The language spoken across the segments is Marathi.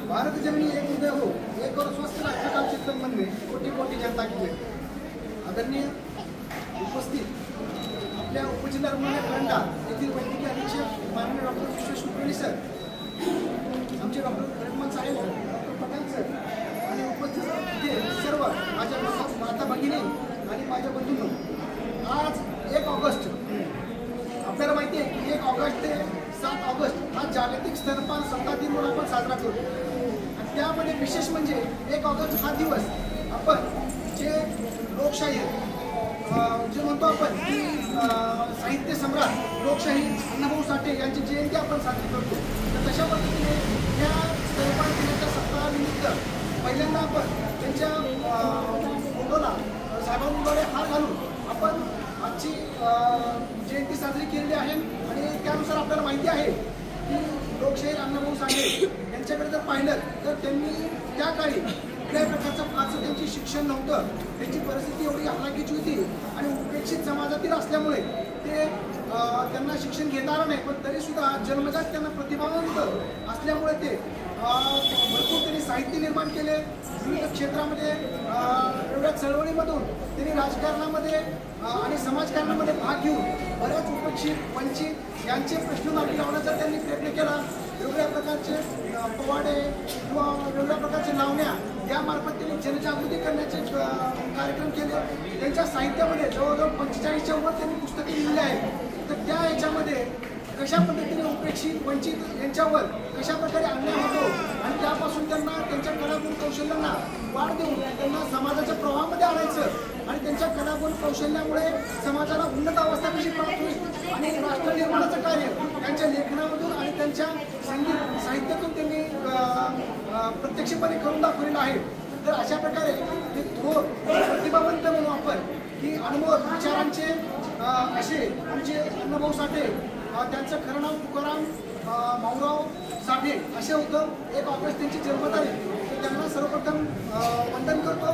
भारत जननी एक हृदय हो, एक और स्वस्थ राष्ट्र का चिंतन मन में कोटी कोटी जनता की है। आदरणीय उपस्थित आपल्या उपजिल्हा रुग्णालय करंडा येथील वैद्यकीय अधीक्षक माननीय डॉक्टर विश्वेश कुलकर्णी सर, आमचे डॉक्टर रघुमान साहेब, डॉक्टर पठाण सर आणि उपस्थित सर्व माझ्या माता भगिनी आणि माझ्या बंधूंनो, आज 1 ऑगस्ट आपल्याला माहिती आहे की 1 ऑगस्ट ते 7 ऑगस्ट हा जागतिक स्तनपान सप्ताह दिन म्हणून आपण साजरा करतो। आणि त्यामध्ये विशेष म्हणजे 1 ऑगस्ट हा दिवस आपण जे लोकशाही जे म्हणतो आपण की साहित्य सम्राट लोकशाही अण्णाभाऊ साठे यांची जयंती आपण साजरी करतो। तर तशा पद्धतीने या स्तनपान दिनाच्या सप्ताहानिमित्त पहिल्यांदा आपण त्यांच्या फोटोला साहेबांद्वारे हार घालून आपण आजची जयंती साजरी केलेली आहे। आणि त्यानुसार आपल्याला माहिती आहे की लोकशाहीर अण्णाभाऊ साठे यांच्याकडे जर पाहिलं तर त्यांनी त्या काळी कुठल्याही प्रकारचं फारसं त्यांची शिक्षण नव्हतं, त्यांची परिस्थिती एवढी हलाखीची होती आणि उपेक्षित समाजातील असल्यामुळे ते त्यांना शिक्षण घेता आलं नाही, पण तरीसुद्धा जन्मजात त्यांना प्रतिभावंत असल्यामुळे ते भरपूर त्यांनी साहित्य निर्माण केले। विविध क्षेत्रामध्ये वेगवेगळ्या चळवळीमधून त्यांनी राजकारणामध्ये आणि समाजकारणामध्ये भाग घेऊन बऱ्याच उपेक्षित वंचित यांचे प्रश्न मार्गी लावण्याचा त्यांनी प्रयत्न केला। वेगवेगळ्या प्रकारचे पोवाडे किंवा वेगवेगळ्या प्रकारचे लावण्या यामार्फत त्यांनी जनजागृती करण्याचे कार्यक्रम केले। त्यांच्या साहित्यामध्ये जवळजवळ 45च्या वर त्यांनी पुस्तके लिहिली आहेत। तर त्या ह्याच्यामध्ये कशा पद्धतीने उपेक्षित वंचित यांच्यावर कशा प्रकारे अन्याय होतो आणि त्यापासून त्यांना त्यांच्या कलागुण कौशल्यांना वाढ देऊन त्यांना समाजाच्या प्रवाहामध्ये आणायचं आणि त्यांच्या कलागुण कौशल्यामुळे समाजाला उन्नत अवस्था कशी प्राप्त होईल आणि राष्ट्र निर्माणाचं कार्य त्यांच्या लेखनामधून आणि त्यांच्या संगीत साहित्यातून त्यांनी प्रत्यक्षपणे करून दाखवलेलं आहे। तर अशा प्रकारे ते थोर प्रतिभावंत म्हणून आपण की अनमोल विचारांचे असे आमचे अण्णाभाऊ साठे, त्यांचं खरं नाव तुकाराम माऊराव साठे असे होतं। 1 ऑगस्ट त्यांची जन्मतारीख, तर त्यांना सर्वप्रथम वंदन करतो।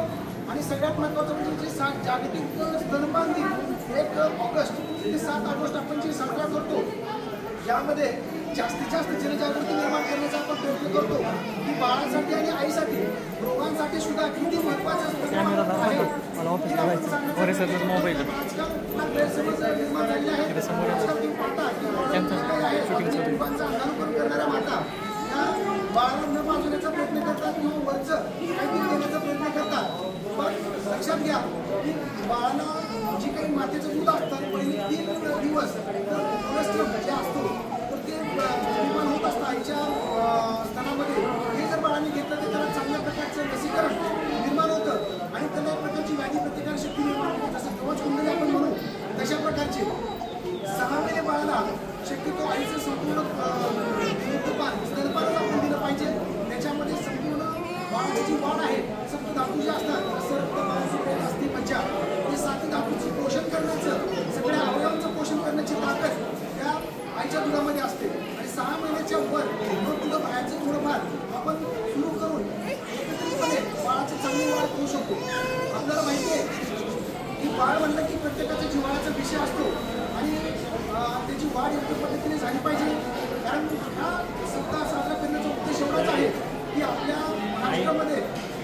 आणि सगळ्यात महत्त्वाचं म्हणजे जे जागतिक स्तनपान दिन 1 ऑगस्ट ते 7 ऑगस्ट आपण जे साजरा करतो, यामध्ये जास्तीत जास्त जनजागृती निर्माण करण्याचा आपण प्रयत्न करतो की बाळासाठी आणि आईसाठी रोगांसाठी सुद्धा किती महत्त्वाचं आहे। करणाऱ्या माता या बाळाला न वाचवण्याचा प्रयत्न करतात किंवा वरचं काहीतरी देण्याचा प्रयत्न करतात। पण लक्षात घ्या की बाळाला जी काही मातेचं दूध असतं पहिले 3 दिवस जे असतो तर ते निर्माण होत असतं आईच्या स्तनामध्ये। हे जर बाळाने घेतलं तर त्याला चांगल्या प्रकारचं लसीकरण निर्माण होतं आणि त्याला एक प्रकारची व्याधी प्रतिकार शक्ती निर्माण होते। जसं कवच कुंडली आपण म्हणू तशा प्रकारचे 6 महिने बाळाला शक्यतो आईचं संपूर्ण स्तनपानच आपण दिलं पाहिजे। त्याच्यामध्ये संपूर्ण बाळाची जी वाढ आहे, सप्त धातू जे असतात जसं रक्त, अस्थि, मज्जा, हे 7 धातूचं पोषण करण्याचं, सगळ्या अवयवांचं पोषण करण्याची ताकद त्या आईच्या दुधामध्ये असते। आणि 6 महिन्याच्या वर दुधं बाहेरचं थोडंफार आपण सुरू करून एकत्रितपणे बाळाची चांगली वाढ करू शकतो। आपल्याला माहिती आहे की बाळ म्हणलं की प्रत्येकाचा जिव्हाळ्याचा विषय असतो आणि त्याची वाढ योग्य पद्धतीने झाली पाहिजे। कारण हा सप्ताह साजरा करण्याचा उद्देश एवढाच आहे की आपल्या महाराष्ट्रामध्ये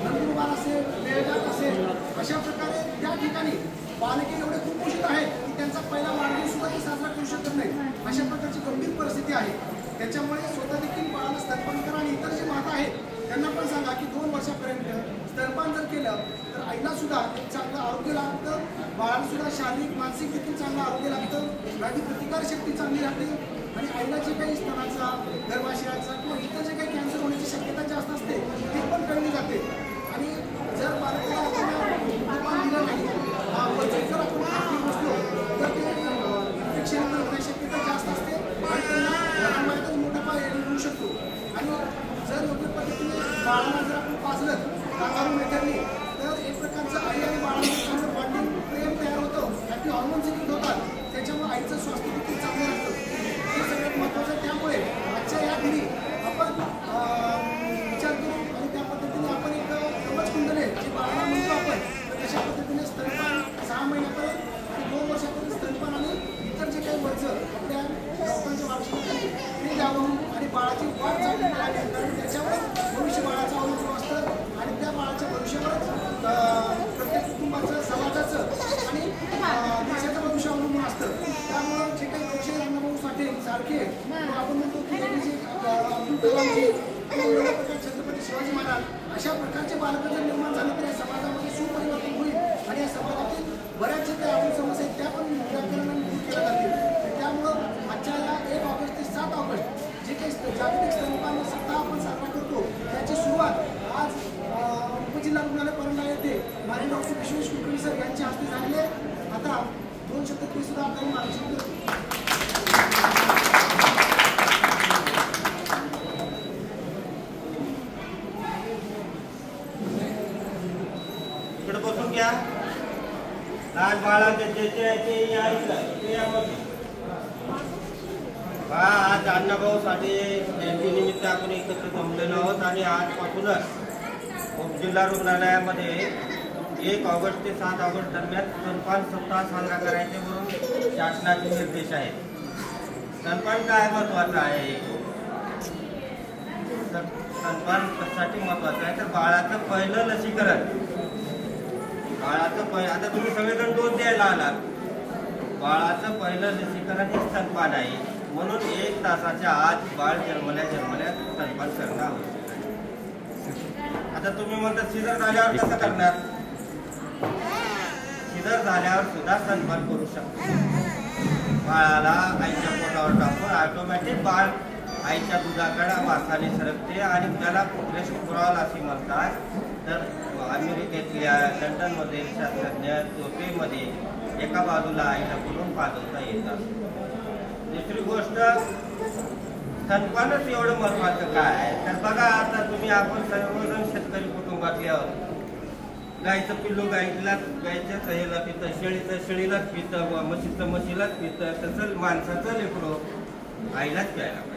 नंदुरबार असेल, बेळगाव असेल, अशा प्रकारे त्या ठिकाणी बालके एवढे कुपोषित आहेत की त्यांचा पहिला वाढदिवस सुद्धा ते साजरा करू शकत नाही, अशा प्रकारची गंभीर परिस्थिती आहे। त्याच्यामुळे स्वतः देखील बाळाला स्तनपान करा आणि इतर जे माता आहेत त्यांना पण सांगा की 2 वर्षापर्यंत स्तनपान जर केलं तर आईला सुद्धा एक चांगलं आरोग्य लाभतं, बाळाला सुद्धा शारीरिक मानसिक देखील चांगलं आरोग्य लाभतं, व्याधी प्रतिकार शक्ती चांगली राहते आणि आईला जे काही स्तनाचा, गर्भाशयाचा किंवा इतर जे काही कॅन्सर होण्याची शक्यता जास्त असते ती पण कळली जाते। आणि जर बालकाला आपण स्तनपान दिलं नाही, जर आपण खात्री बसलो तर ते इन्फेक्शन होण्याची शक्यता जास्त असते आणि त्यांना लहान मोठा होऊ शकतो। आणि जर योग्य पद्धतीने बाळाला जर आपण पाजलं काकारू मेथडने तर एक प्रकारचं आई आणि बाळामध्ये चांगलं बॉन्डिंग प्रेम तयार होतं, हॅपी हॉर्मोन्स देखील होतात, त्याच्यामुळे आईचं स्वास्थ्य देखील चांगलं राहतं। हे सगळ्यात महत्त्वाचं आहे। त्यामुळे आजच्या या दिनी आपण विचार करू आणि त्या पद्धतीने आपण एक कवच कुंडले जे बाळाला म्हणतो आपण, तर तशा पद्धतीने स्तनपान 6 महिन्यापर्यंत आणि 2 वर्षापर्यंत स्तनपान आणि इतर जे काही वरचं आपल्या डॉक्टरांच्या वारशाखाली ते द्यावं आणि बाळाची वाढ चांगली करावी, कारण त्याच्यावर कलामजी किंवा छत्रपती शिवाजी महाराज अशा प्रकारचे बालक जर निर्माण झाले तर या समाजामध्ये सुपरिवर्तन होईल आणि या समाजातील बऱ्याचशा काही आपण समस्या आहेत त्या पण निराकरणाने दूर केल्या जातील. त्यामुळं आजच्या या 1 ऑगस्ट ते 7 ऑगस्ट जे काही जागतिक स्तनपान सप्ताह आपण साजरा करतो त्याची सुरुवात आज उपजिल्हा रुग्णालय परंडा येथे माननीय डॉक्टर विश्वेश कुलकर्णी सर यांच्या हस्ते झालेले. आता 2 शब्द ते सुद्धा आपल्याला मार्गदर्शन करतो. इकडे बसून घ्या. लहान बाळांचे आज अण्णाभाऊ साठे जयंतीनिमित्त आपण एकत्र जमलेलो आहोत आणि आजपासूनच उपजिल्हा रुग्णालयामध्ये 1 ऑगस्ट ते 7 ऑगस्ट दरम्यान स्तनपान सप्ताह साजरा करायचे म्हणून शासनाचे निर्देश आहेत. स्तनपान काय महत्वाचं आहे? स्तनपान कशासाठी महत्वाचं आहे तर बाळाचं पहिलं लसीकरण. बाळाचं आता तुम्ही सगळेजण डोस द्यायला आलात. बाळाचं पहिलं लसीकरण हे स्तनपान आहे. म्हणून 1 तासाच्या आत बाळ जन्मल्या स्तनपान करणं आवश्यक आहे. आता तुम्ही म्हणता सिझर झाल्यावर कसं करणार? सिझर झाल्यावर सुद्धा स्तनपान करू शकतो. बाळाला आईच्या पोटावर टाकून ऑटोमॅटिक बाळ आईच्या दुधाकडे वासाने सरकते आणि त्याला पुरेशपुराल असे म्हणतात. तर अमेरिकेतल्या लंडनमध्ये शास्त्रज्ञ झोपेमध्ये एका बाजूला आईला बोलून पाजवता येतात. दुसरी गोष्ट स्तनपानच एवढं महत्वाचं काय आहे तर बघा आता तुम्ही आपण सर्वजण शेतकरी कुटुंबातले आहोत. गायचं पिल्लू गायच्या सहेला पितं, शेळीचं शेळीलाच पितं, म्हशीचं म्हशीलाच पितं, तसं माणसाचं लेकरं आईलाच प्यायला पाहिजे.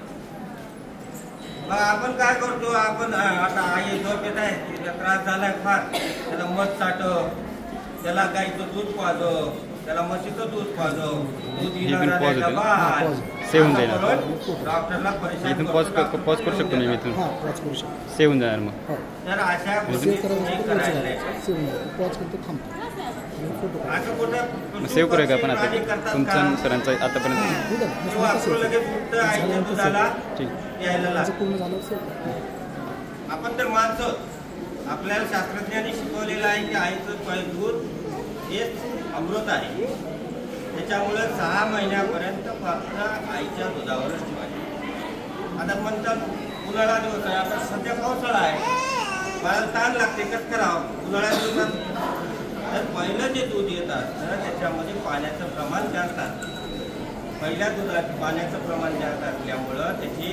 मग आपण काय करतो? आपण आता आई झोप येत आहे, तिला त्रास झालाय फार, त्याला मध साठव, त्याला गाईचं दूध पाजव, त्याला म्हशीचं दूध पाजव, दूध डॉक्टरला परेशान पॉज करू शकतो मी इथून सेवून जाणार. मग तर अशा गोष्टी सेव्ह करूया का आपण आता तुमचा सरांचा आतापर्यंत आईच्या दुधाला यायला आपण तर मानतो. आपल्याला शास्त्रज्ञांनी शिकवलेलं आहे की आईचं दूध हे अमृत आहे. त्याच्यामुळे 6 महिन्यापर्यंत फक्त आईच्या दुधावरच ठेवायचे. आता म्हणतात उन्हाळा दिवस आहे, आता सध्या पावसाळा आहे, मला ताण लागते, कसं करावं? उन्हाळ्यात दिवसात तर पहिलं जे दूध येतात तर त्याच्यामध्ये पाण्याचं प्रमाण जास्त असतं. पहिल्या दुधात पाण्याचं प्रमाण जास्त असल्यामुळं त्याची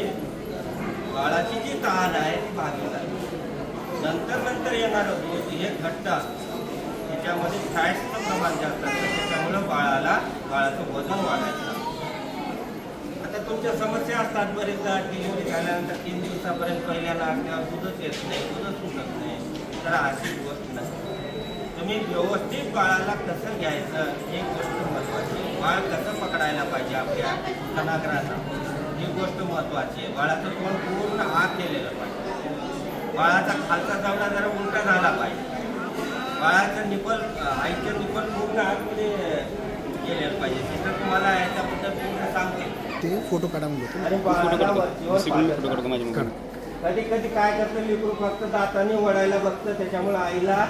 बाळाची जी तहान आहे ती भागली जाते. नंतर येणारं दूध हे घट्ट असतं, त्याच्यामध्ये फॅटचं प्रमाण जास्त असतं, त्याच्यामुळं बाळाचं वजन वाढायचं. आता तुमच्या समस्या असतात बरेचदा डिलिव्हरी झाल्यानंतर 3 दिवसापर्यंत पहिल्या नागल्यावर दूधच येत नाही, दूधच सुटत नाही. तर अशी गोष्ट नाही. तुम्ही व्यवस्थित बाळाला कसं घ्यायचं हे गोष्ट महत्त्वाची आहे. बाळ कसं पकडायला पाहिजे आपल्या स्तनाग्राला ही गोष्ट महत्त्वाची आहे. बाळाचं तोंड पूर्ण आत केलेलं पाहिजे. बाळाचा खालचा जवळा जरा उलटा झाला पाहिजे. बाळाचं निपल आईचं निपल पूर्ण आतमध्ये गेलेलं पाहिजे. तिथं तुम्हाला याच्याबद्दल पूर्ण सांगते. ते फोटो काढा म्हणजे कधी कधी काय करतं लेकरू फक्त दाताने वडायला बघतं, त्याच्यामुळे आईला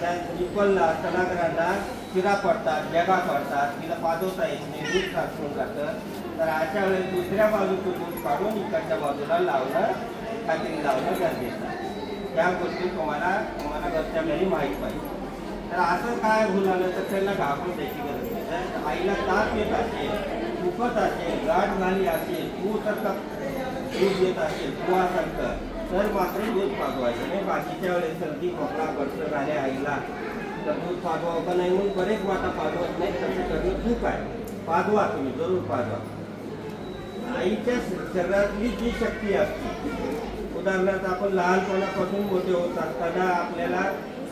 त्या निपलला स्तनाग्राला चिरा पडतात, जगा पडतात, तिला पाजवता येत नाही, दूध साचून जातं. तर अशा वेळेस दुसऱ्या बाजूचं दूध काढून इकडच्या बाजूला लावणं, खात्री लावणं गरजेचं आहे. त्या गोष्टी तुम्हाला घरच्या घरी माहीत पाहिजे. तर असं काय होऊन आलं तर त्यांना घाबरून द्यायची गरज नाही. जर आईला ताप येत असेल, दुखत असेल, गाठ झाली असेल, दूध येत असेल, किंवा सांगतं तर मात्र दूध पाजवायचं नाही. बाकीच्या वेळेस सर्दी खोकला गडसं झाले आईला तर दूध पाजवावं का नाही म्हणून बरेच वाटा पाजवत नाही. तसं करणं चूक आहे. पाजवा, तुम्ही जरूर पाजवा. आईच्या शरीरातली जी शक्ती असते, उदाहरणार्थ आपण लहानपणापासून मोठे होत असताना आपल्याला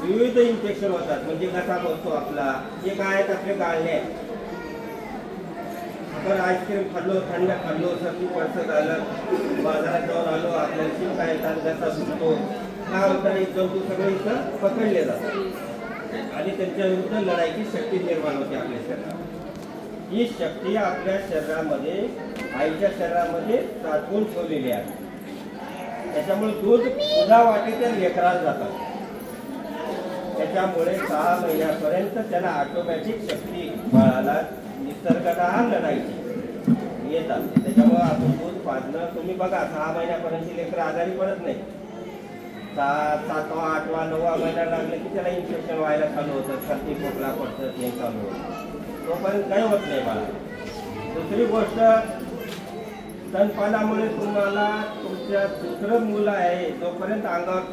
विविध इन्फेक्शन होतात. म्हणजे कसा बोलतो आपला जे काय आहेत आपले गाळणे आहेत. आपण आईस्क्रीम खाल्लो, थंड खाल्लो, सर्दी पडसं झालं, बाजारात जाऊन आलो, आपल्याला शिंका येतात, घसा सुटतो, काय होतं एक जंतू सगळे इथं पकडले जातात आणि त्यांच्या विरुद्ध लढाईची शक्ती निर्माण होते आपल्या शरीरात. ही शक्ती आपल्या शरीरामध्ये आईच्या शरीरामध्ये साठवून ठेवलेली आहे. त्याच्यामुळे दुधा वाटीच्या लेकराला जातात. त्याच्यामुळे 6 महिन्यापर्यंत त्याला ऑटोमॅटिक शक्ती बाळाला निसर्गाला लढायची येत असते. त्याच्यामुळे आपण दूध पाजणं तुम्ही बघा 6 महिन्यापर्यंत लेकरं आजारी पडत नाही. 7वा 8वा 9वा महिना लागले की त्याला इन्फेक्शन व्हायला चालू होतं, सर्दी खोकला पडतं, हे चालू होतं. तोपर्यंत काही होत नाही बाळा. दुसरी गोष्ट, स्तनपानामुळे तुम्हाला तुमच्या दुसरं मुलं आहे जोपर्यंत अंगावर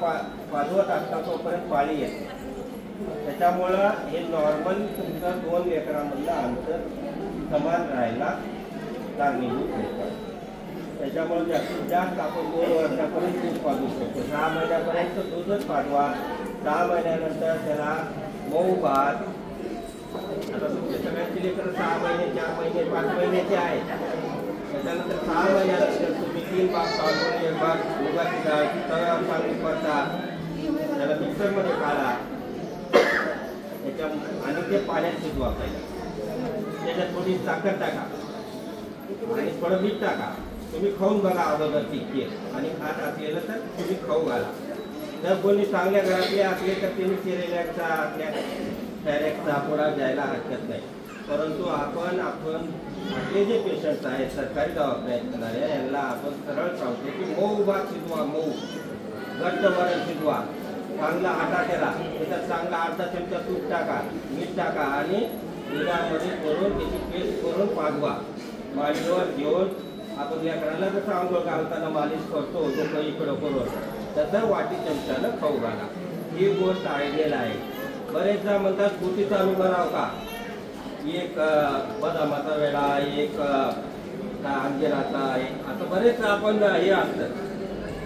पाजवत असता तोपर्यंत पाळी येते. त्याच्यामुळं हे नॉर्मल तुमचं 2 लेकरांमधलं अंतर समान राहायला कारणीभूत होतं. त्याच्यामुळे जास्तीत जास्त आपण 2 वर्षापर्यंत दूध पाजू शकतो. 6 महिन्यापर्यंत दूधच पाजवा. 6 महिन्यानंतर त्याला मऊ भात, आता तुमच्या सगळ्यांची लेकरं 6 महिने 4 महिने 5 महिन्याचे आहेत. त्याच्यानंतर 6 महिन्यानंतर तुम्ही 3 भाग काढून 1 भाग मुगाची डाळ तव्यावर चांगली करता, त्याला मिक्सरमध्ये काढा त्याच्या आणि ते पाण्यात शिजवा. त्याच्यात थोडी साखर टाका आणि थोडं मीठ टाका. तुम्ही खाऊन बघा अगोदर तितकी आणि खात असलेलं तर तुम्ही खाऊ घाला. जर कोणी चांगल्या घरातले असले तर त्यांनी सिरेलॅकचा आपल्या फॅरेक्सचा पुडा द्यायला हरकत नाही. परंतु आपण आपले जे पेशंट्स आहेत सरकारी दवाखान्यात येणारे यांना आपण सरळ सांगतो की मऊ भात शिजवा, मऊ घट्ट वरण शिजवा, चांगला आटा केला, त्याच्यात चांगला अर्धा चमचा तूप टाका, मीठ टाका आणि दुधामध्ये करून त्याची पेस्ट करून पाजवा. मांडीवर घेऊन आपण लेकराला जसं आंघोळ घालताना मालिश करतो डोकं इकडं करून तसं वाटी चमच्यानं खाऊ घाला. ही गोष्ट आयडियल आहे. बरेचदा म्हणतात गुटीचा मी बनाव का, एक बदामाचा वेळा, एक अंजिराचा आहे, असं बरेच आपण हे असतं.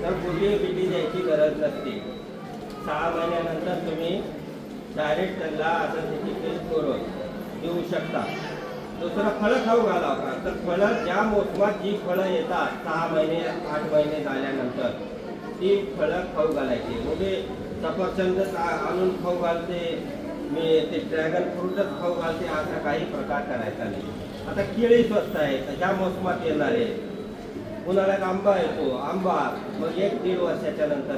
तर गुटी बिटी द्यायची गरज नसते. 6 महिन्यानंतर तुम्ही डायरेक्ट त्यांना आता त्याची पेस्ट करून देऊ शकता. दुसरं फळं खाऊ घाला का, तर फळं ज्या मोसमात जी फळं येतात 6 महिने 8 महिने झाल्यानंतर ती फळं खाऊ घालायची. म्हणजे सफरचंद आणून खाऊ घालते मी, ते ड्रॅगन फ्रूटच खाऊ घालते, असा काही प्रकार करायचा नाही. आता केळी स्वस्त आहे तर ज्या मोसमात येणारे, उन्हाळ्यात आंबा येतो, आंबा मग 1-1.5 वर्षाच्या नंतर.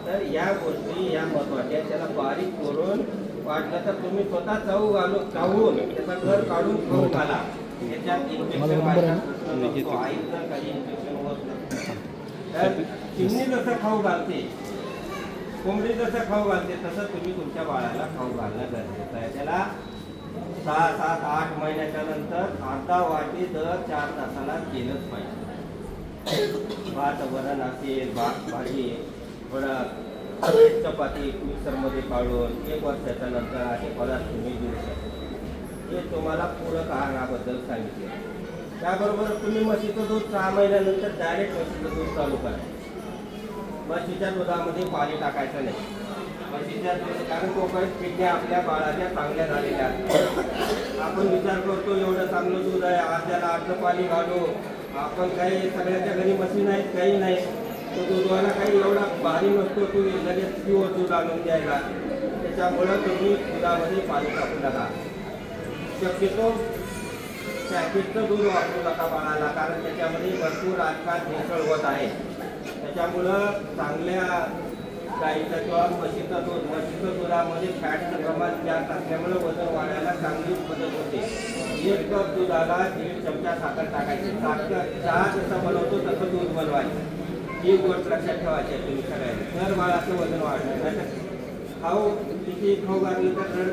तर या गोष्टी या महत्त्वाच्या, त्याला बारीक करून वाटलं तर तुम्ही स्वतः चावून त्याचा घर काढून खाऊ घाला. त्याच्यात इन्फेक्शन व्हायचा आईचं काही इन्फेक्शन होत नाही. तर चिमणी जसं खाऊ घालते, कोंबडी जसं खाऊ घालते तसं तुम्ही तुमच्या बाळाला खाऊ घालणं गरजेचं आहे. त्याला 6, 7, 8 महिन्याच्या नंतर अर्धा वाटी दर 4 तासाला केलंच पाहिजे. भात वरण असेल, भाजी, थोडं चपाती मिक्सरमध्ये काढून 1 वर्षाच्या नंतर असे पदार्थ तुम्ही देऊ शकता. हे तुम्हाला पूरक आहाराबद्दल सांगितले. त्याबरोबर तुम्ही म्हशीचं दूध 6 महिन्यानंतर डायरेक्ट म्हशीचं दूध चालू करा. म्हशीच्या दुधामध्ये पाणी टाकायचं नाही. म्हशीच्या दूध, कारण तोपर्यंत किडण्या आपल्या बाळाच्या चांगल्या झालेल्या असतात. आपण विचार करतो एवढं चांगलं दूध आहे, आज त्याला अर्ध पाणी घालू. आपण काही सगळ्याच्या घरी म्हशी नाहीत, काही नाही. तो दूधवाला काही एवढा भारी नसतो, तू लगेच प्युअर दूध आणून द्यायला. त्याच्यामुळं तुम्ही दुधामध्ये पाणी टाकू नका. शक्यतो पॅकेटचं दूध वापरू नका बाळाला, कारण त्याच्यामध्ये भरपूर आजकाल भेसळ होत आहे. त्याच्यामुळं चांगल्या गाईचं किंवा म्हशीचं दुधामध्ये फॅटचं प्रमाण जास्त असल्यामुळे वजन वाढायला चांगली मदत होते. 1 कप दुधाला 1.5 चमचा साखर टाकायची. चहा जसं बनवतो तसं दूध बनवायचं. ही गोष्ट लक्षात ठेवायची आहे तुम्ही सगळ्यांनी. तर बाळाचं वजन वाढलं, नाही खाऊ किती खाऊ घातलं तर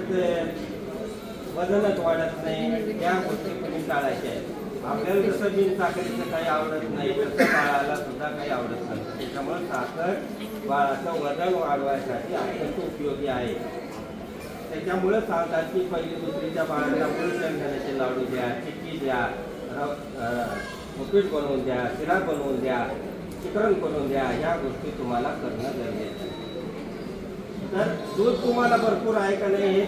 वजनच वाढत नाही. त्या गोष्टी तुम्ही टाळायच्या आहेत. आपल्याला जसं बिन साखरेचं काही आवडत नाही तसं बाळाला सुद्धा काही आवडत नाही. त्याच्यामुळे साखर बाळाचं वजन वाढवायसाठी अत्यंत उपयोगी आहे. त्याच्यामुळे सांगतात की 1ली 2रीच्या बाळाला शेंगदाण्याचे लाडू द्या, चिक्की द्या, उपीट बनवून द्या, शिरा बनवून द्या, चिकन बनवून द्या. ह्या गोष्टी तुम्हाला करणं गरजेचं आहे. तर दूध तुम्हाला भरपूर आहे का नाही हे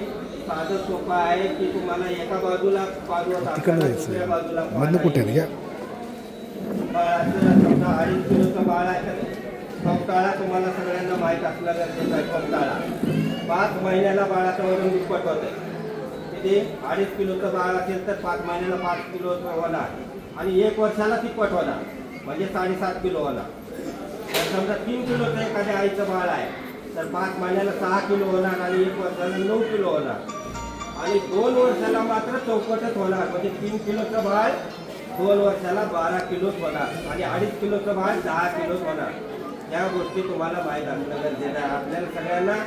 साधं सोपं आहे की तुम्हाला एका बाजूला पाजवत असताना दुसऱ्या बाजूला बाळाचं समजा 2.5 किलोचं बाळ आहे तर फमताळा तुम्हाला सगळ्यांना माहीत असलं गरजेचं आहे. फमताळा 5 महिन्याला बाळाचं वजन दुप्पट होतं. किती 2.5 किलोचं बाळ असेल तर 5 महिन्याला 5 किलोचं होणार आणि 1 वर्षाला तिप्पट होणार, म्हणजे 7.5 किलो होणार. तर समजा 3 किलोचं एखाद्या आईचं बाळ आहे तर 5 महिन्याला 6 किलो होणार आणि 1 वर्षाला 9 किलो होणार आणि 2 वर्षाला मात्र चौपटच होणार. म्हणजे 3 किलोचं बाळ 2 वर्षाला 12 किलोच होणार आणि 2.5 किलोचं बाळ 10 किलोच होणार. या गोष्टी तुम्हाला माहीत असणं गरजेचं आहे. आपल्याला सगळ्यांना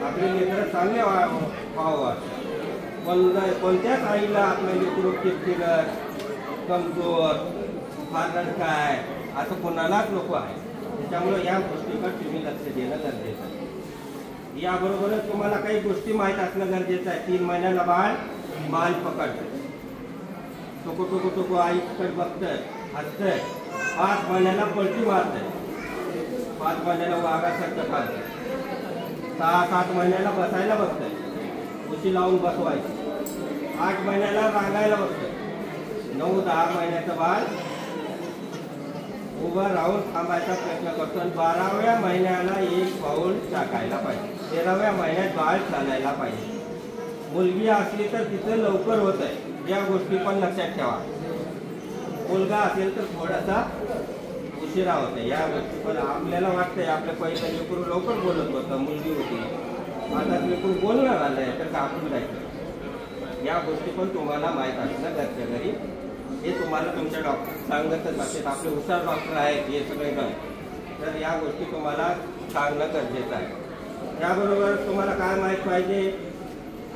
आपले लेकरं चांगले व्हावं. कोणत्याच आईला आपलं लेकरू किरकिरट, कमजोर, फारच काय असं कोणालाच नको आहे. त्याच्यामुळे या गोष्टीकडे तुम्ही लक्ष देणं गरजेचं आहे. याबरोबरच तुम्हाला काही गोष्टी माहीत असणं गरजेचं आहे. 3 महिन्याला बाळ मान पकडतं, टोको टोको टोको आईकडे बघतंय, हसतंय. 5 महिन्याला पलटी मारतंय, 5 महिन्याला वाघासारखं खातंय, 6-7 महिन्याला बसायला बघतंय, उशी लावून बसवायची, 8 महिन्याला रांगायला बघतंय, 9-10 महिन्याचं बाळ उभं राहून थांबायचा प्रयत्न करतो आणि 12व्या महिन्याला 1 पाऊल टाकायला पाहिजे. 13व्या महिन्यात बाळ चालायला पाहिजे. मुलगी असली तर तिचं लवकर होत आहे. या गोष्टी पण लक्षात ठेवा. मुलगा असेल तर थोडासा उशिरा होते. या गोष्टी पण आपल्याला वाटतंय आपल्या पहिलं लेकरू लवकर बोलत होतं, मुलगी होती, आता लेकरू बोलणार आलंय तर कापून जायचं. या गोष्टी पण तुम्हाला माहीत असणं घरच्या घरी हे तुम्हाला तुमच्या डॉक्टर सांगतच असेल. आपले हुशार डॉक्टर आहेत हे सगळे जण, तर या गोष्टी तुम्हाला सांगणं गरजेचं आहे. त्याबरोबर तुम्हाला काय माहीत पाहिजे,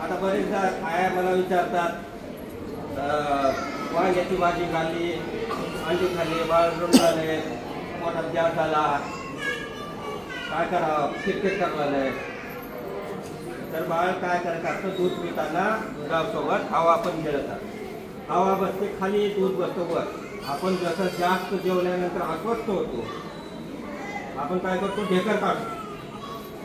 आता बरेचदा आया मला विचारतात वांग्याची भाजी खाल्ली, अंडी खाल्ली, बाळ झाले, पोटात गॅस झाला, काय करावं, क्रिकेट करायला. तर बाळ काय करायचं असतं, दूध पिताना दुधासोबत हवा पण गिळतात. हवा बसते खाली, दूध बसतो वर. आपण जसं जास्त जेवल्यानंतर अस्वस्थ होतो, आपण काय करतो, ढेकर काढतो.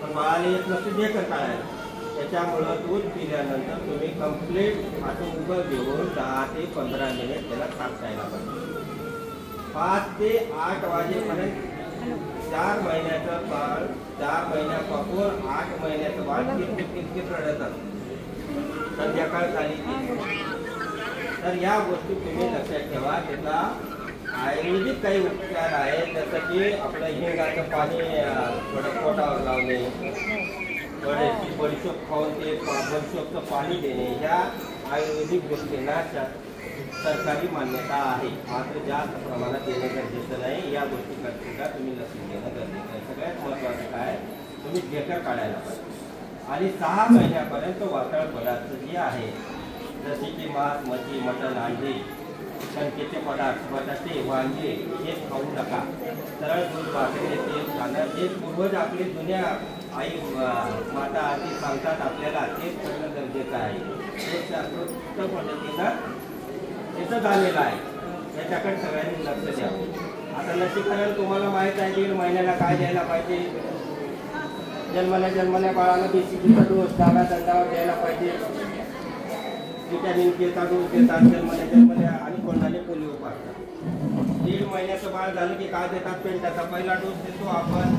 पण बाळाला येत नसते ढेकर काढायला. त्याच्यामुळं दूध पिल्यानंतर तुम्ही कंप्लीट असं उभं घेऊन 10 ते 15 मिनिट त्याला थांबतायला पाहिजे. 5 ते 8 वाजेपर्यंत 4 महिन्याचं बाळ, 4 महिन्यापासून 8 महिन्याचं बाळ किरकिर रडत असतं संध्याकाळ झाली की. तर या गोष्टी तुम्ही लक्षात ठेवा. त्याचा आयुर्वेदिक काही उपचार आहेत, जसं की आपलं हिंगाचं पाणी थोडं पोटावर लावणे, थोडीशी बडीशोप खाऊन ते बडीशोपचं पाणी देणे, ह्या आयुर्वेदिक गोष्टींना सरकारी मान्यता आहे. मात्र जास्त प्रमाणात देणं गरजेचं नाही. या गोष्टीकडे सुद्धा तुम्ही लक्ष देणं गरजेचं आहे. सगळ्यात महत्त्वाचं काय, तुम्ही ढेकर काढायला पाहिजे. आणि 6 महिन्यापर्यंत वातळ पदार्थ जे आहे जसे की मांस, मच्छी, मटण, अंडी, शंकेचे पदार्थ, बटाटे, वांगे हे खाऊ नका. सरळ दूध, भाकरी, तेल खाणं जे पूर्वज आपले जुन्या आई माता आधी सांगतात आपल्याला, तेच करणं गरजेचं आहे. ते शास्त्रोक्त पद्धतीनं तिथं झालेलं आहे. याच्याकडे सगळ्यांनी लक्ष द्यावं. आता लसीकरण तुम्हाला माहीत आहे, 1.5 महिन्याला काय द्यायला पाहिजे. जन्मल्या बाळाला BCGचा डोस 10 दंडावर द्यायला पाहिजे. व्हिटॅमिन Kचा डोस देतात जन्मल्या आणि कोणाला पोलिओ पाजतात. 1.5 महिन्याचं बाळ झालं की काय देतात, पेंटाचा पहिला डोस देतो आपण,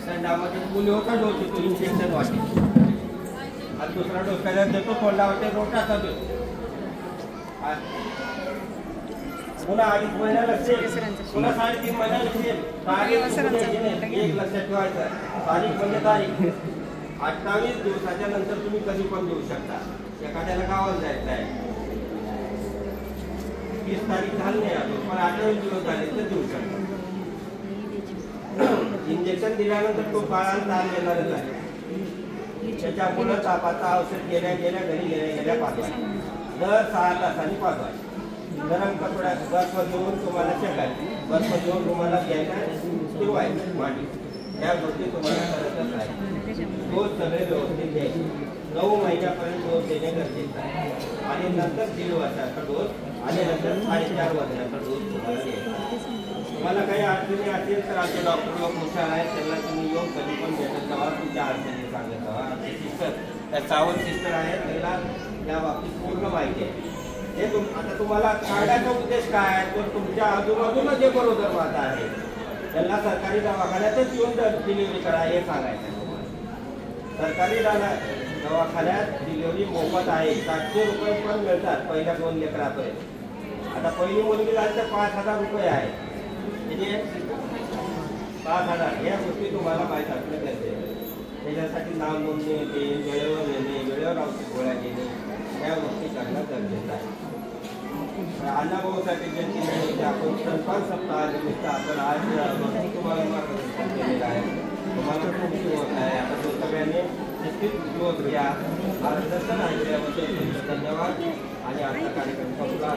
दंडामध्ये पोलिओचा डोस देतो इंजेक्शन वाटे, आणि दुसरा डोस काय देतो तोंडावरती रोटाचा देतो. पुन्हा 2.5 महिन्याला सेल, पुन्हा 3.5 महिन्याला सेल. तारीख एक लक्षात ठेवायचं, तारीख म्हणजे तारीख. 28 दिवसाच्या नंतर तुम्ही कधी पण देऊ शकता. एखाद्याला गावाला जायचं आहे, 30 तारीख झाली नाही अजून, पण 28 दिवस झाले तर देऊ शकता. इंजेक्शन दिल्यानंतर तो बाळाला ताण देणारच आहे. त्याच्यामुळे तापाचा औषध गेल्या गेल्या पाजवायचं. दर 6 तासांनी पाजवायचं. गरम कपड्यात बर्फ घेऊन तुम्हाला शेकायचं, बर्फ घेऊन तुम्हाला घ्यायला फिरवायचं मांडी. या गोष्टी तुम्हाला करतच आहे. डोस सगळे व्यवस्थित घ्यायचे. 9 महिन्यापर्यंत डोस देणे गरजेचं आहे. आणि नंतर 1.5 वर्षाचा डोस आणि नंतर 4.5 वर्षाचा डोस तुम्हाला घ्यायचा. तुम्हाला काही अडचणी असेल तर आमचे डॉक्टर लोक हुशार आहेत, त्यांना तुम्ही येऊन कधी पण भेटत जावा, तुमच्या अडचणी सांगत जावा. आमचे सिस्टर, त्या सावंत सिस्टर आहेत, त्यांना या बाबतीत पूर्ण माहिती आहे. हे आता तुम्हाला सांगण्याचा उद्देश काय आहे, तर तुमच्या आजूबाजूला जे गरोदर माता आहे त्यांना सरकारी दवाखान्यातच येऊन डिलिव्हरी करा हे सांगायचं आहे तुम्हाला. सरकारी दवाखान्यात डिलिव्हरी मोफत आहे. 700 रुपये पण मिळतात पहिल्या 2 लेकरापर्यंत. आता पहिली मुलगी झाली तर 5,000 रुपये आहे. म्हणजे 5,000 या गोष्टी तुम्हाला माहीत असणं गरजेचं आहे. त्याच्यासाठी नाव नोंदणी येते, वेळेवर येणे, वेळेवर औषध गोळ्या घेणे, या गोष्टी करणं गरजेचं आहे. अण्णाभाऊसाठी जे आपण संस्कार सप्ताहानिमित्त आपण आज भरपूर तुम्हाला मार्गदर्शन केलेलं आहे. तुम्हाला खूप दिवस आहे. आता तो सगळ्यांनी निश्चित दिवस घ्या. मार्गदर्शन ऐकल्याबद्दल धन्यवाद आणि आजचा कार्यक्रम संपला.